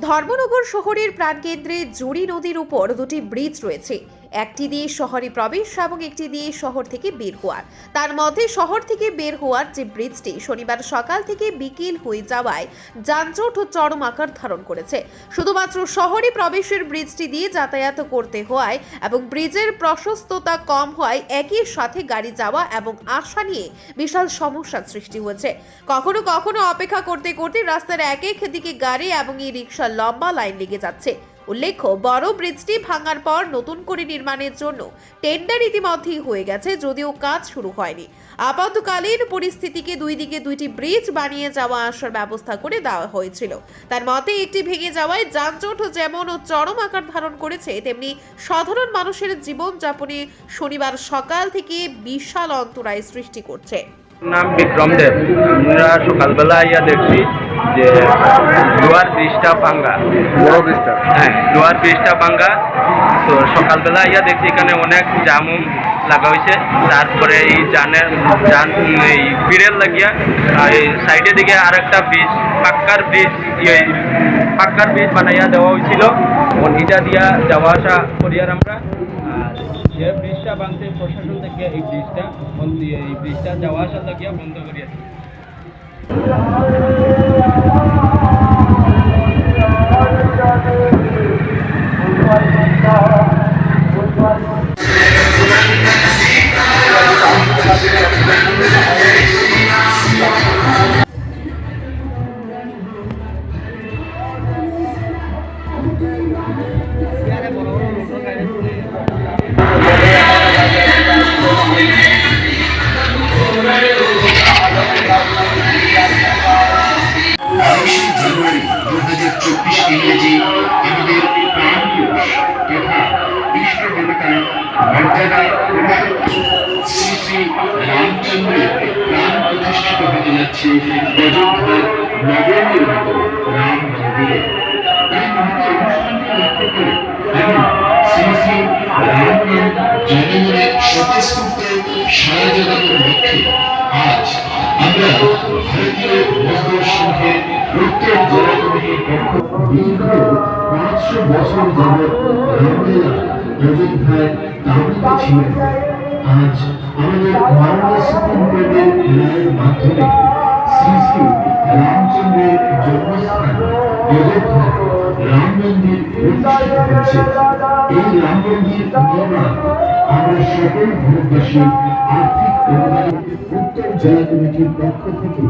ধর্মনগর শহরের প্রাণকেন্দ্রে জুড়ি নদীর উপর দুটি ব্রিজ রয়েছে। একটি দিয়ে শহরে প্রবেশ এবং একটি দিয়ে শহর থেকে বের হওয়ার। তার মধ্যে শহর থেকে বের হওয়ার যে ব্রিজটি শনিবার সকাল থেকে বিকেল হয়ে যাওয়ায় যানজট ও চরম আকার ধারণ করেছে। শুধুমাত্র শহরে প্রবেশের ব্রিজটি দিয়ে যাতায়াত করতে হওয়ায় এবং ব্রিজের প্রশস্ততা কম হওয়ায় একই সাথে গাড়ি যাওয়া এবং আসা নিয়ে বিশাল সমস্যার সৃষ্টি হয়েছে। কখনো কখনো অপেক্ষা করতে করতে রাস্তার এক দিকে গাড়ি এবং ই রিকশার লম্বা লাইন লেগে যাচ্ছে। উল্লেখ্য, বড় ব্রিজটি ভাঙার পর নতুন করে নির্মাণের জন্য টেন্ডার ইতিমধ্যেই হয়ে গেছে, যদিও কাজ শুরু হয়নি। আপাতকালীন পরিস্থিতিকে দুই দিকে দুইটি ব্রিজ বানিয়ে যাওয়া আসার ব্যবস্থা করে দেওয়া হয়েছিল। তার মতে একটি ভেঙে যাওয়ায় যানজট যেমন চরম আকার ধারণ করেছে, তেমনি সাধারণ মানুষের জীবনযাপনে শনিবার সকাল থেকে বিশাল অন্তরায় সৃষ্টি করছে। নাম বিক্রম দেব। আমরা সকালবেলা আইয়া দেখছি যে লোয়ার ব্রিজটা ভাঙ্গা, বড় ব্রিজটা, হ্যাঁ লোয়ার ব্রিজটা ভাঙ্গা। তো সকালবেলা আইয়া দেখছি এখানে অনেক জামুম লাগা হয়েছে। তারপরে এই এই ভিড়ের লাগিয়া এই সাইডের দিকে আর একটা ব্রিজ পাক্কার ব্রিজ বানাইয়া দেওয়া হয়েছিল। এটা দিয়া যাওয়া আসা করি। আর আমরা যে ব্রিজটা ভাঙছে প্রশাসন থেকে এই ব্রিজটা যাওয়া আসা লাগিয়া বন্ধ করিয়াছে। জানুয়ারি 2024 ইংরেজি আমাদের প্রাণ দিবস তথা ইষ্ট দেবতার মর্যাদা শ্রী শ্রী রামচন্দ্রের প্রাণ প্রতিষ্ঠিত হতে যাচ্ছে অযোধ্যার নবনির্মিত রাম মন্দিরে। এই মহৎ অনুষ্ঠানকে লক্ষ্য করে আমি শ্রী শ্রী রামনাম জনমনে স্বতঃস্ফূর্ত সারা জগতের লক্ষ্যে আজ আমরা ভারতীয় মজদুর সংঘের উত্তর জেলা কমিটির পক্ষ দীর্ঘ 500 বছর যাবৎ রামলীলা অযোধ্যায় তামিত ছিলেন। আজ আমাদের মাননীয় সুপ্রিম কোর্টের রায়ের মাধ্যমে শ্রী শ্রী রামচন্দ্রের জন্মস্থান অযোধ্যায় রাম মন্দির প্রতিষ্ঠিত হচ্ছে। এই রাম মন্দির নির্মাণ আমরা সকল ভারতবাসীর আর্থিক অনুদানে উত্তর জেলা কমিটির পক্ষ থেকে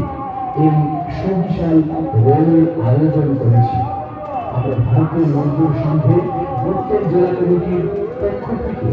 এই সুবিশাল র্যালির আয়োজন করেছি। আমরা ভারতীয় মজদুর সংঘের উত্তর জেলা কমিটির পক্ষ থেকে